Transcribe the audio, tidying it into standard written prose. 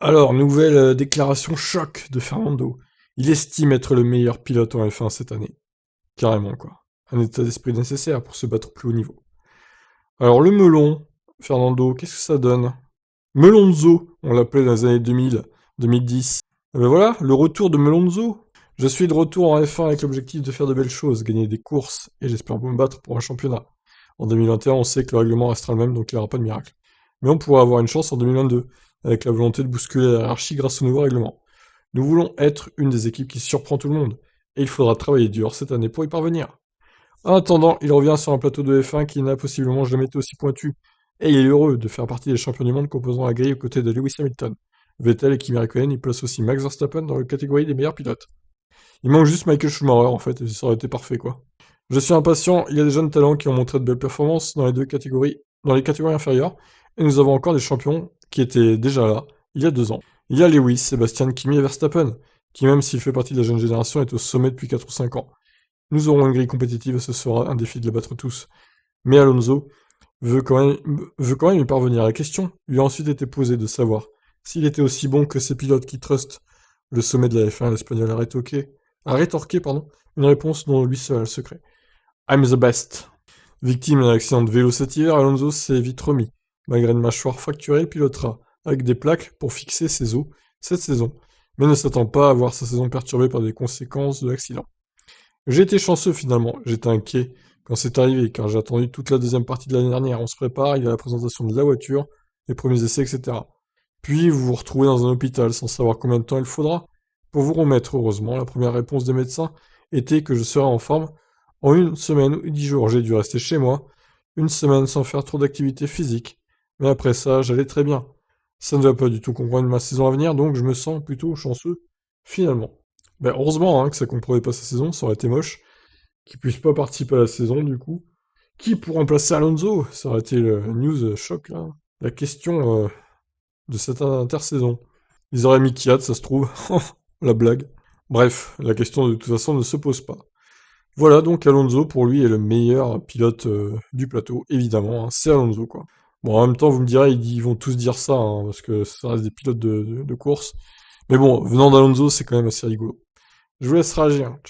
Alors, nouvelle déclaration choc de Fernando. Il estime être le meilleur pilote en F1 cette année. Carrément, quoi. Un état d'esprit nécessaire pour se battre au plus haut niveau. Alors, le melon, Fernando, qu'est-ce que ça donne? Melonzo, on l'appelait dans les années 2000, 2010. Et ben voilà, le retour de Melonzo. Je suis de retour en F1 avec l'objectif de faire de belles choses, gagner des courses, et j'espère me battre pour un championnat. En 2021, on sait que le règlement restera le même, donc il n'y aura pas de miracle. Mais on pourrait avoir une chance en 2022, avec la volonté de bousculer la hiérarchie grâce au nouveau règlement. Nous voulons être une des équipes qui surprend tout le monde, et il faudra travailler dur cette année pour y parvenir. En attendant, il revient sur un plateau de F1 qui n'a possiblement jamais été aussi pointu, et il est heureux de faire partie des champions du monde composant la grille aux côtés de Lewis Hamilton. Vettel et Kimi Räikkönen, il place aussi Max Verstappen dans la catégorie des meilleurs pilotes. Il manque juste Michael Schumacher en fait, et ça aurait été parfait quoi. Je suis impatient, il y a des jeunes talents qui ont montré de belles performances dans les deux catégories, dans les catégories inférieures, et nous avons encore des champions qui étaient déjà là, il y a 2 ans. Il y a Lewis, Sébastien, Kimi et Verstappen, qui même s'il fait partie de la jeune génération est au sommet depuis 4 ou 5 ans. Nous aurons une grille compétitive et ce sera un défi de les battre tous. Mais Alonso veut quand même y parvenir. La question lui a ensuite été posée de savoir s'il était aussi bon que ses pilotes qui trustent le sommet de la F1. L'Espagnol a rétorqué, une réponse dont lui seul a le secret. I'm the best. Victime d'un accident de vélo cet hiver, Alonso s'est vite remis. Malgré une mâchoire fracturée, il pilotera avec des plaques pour fixer ses os cette saison, mais ne s'attend pas à voir sa saison perturbée par des conséquences de l'accident. J'ai été chanceux finalement, j'étais inquiet quand c'est arrivé, car j'ai attendu toute la deuxième partie de l'année dernière. On se prépare, il y a la présentation de la voiture, les premiers essais, etc. Puis vous vous retrouvez dans un hôpital sans savoir combien de temps il faudra pour vous remettre. Heureusement, la première réponse des médecins était que je serais en forme en 1 semaine ou 10 jours. J'ai dû rester chez moi 1 semaine sans faire trop d'activité physique, mais après ça, j'allais très bien. Ça ne va pas du tout comprendre ma saison à venir, donc je me sens plutôt chanceux finalement. Ben, heureusement que ça comprenait pas sa saison, ça aurait été moche qu'il puisse pas participer à la saison du coup. Qui pour remplacer Alonso? Ça aurait été le news choc là. La question de cette intersaison. Ils auraient mis Kiat, ça se trouve. La blague. Bref, la question de toute façon ne se pose pas. Voilà donc Alonso pour lui est le meilleur pilote du plateau, évidemment, c'est Alonso quoi. Bon en même temps vous me direz ils vont tous dire ça, parce que ça reste des pilotes de course. Mais bon, venant d'Alonso c'est quand même assez rigolo. Je vous laisse réagir. Ciao.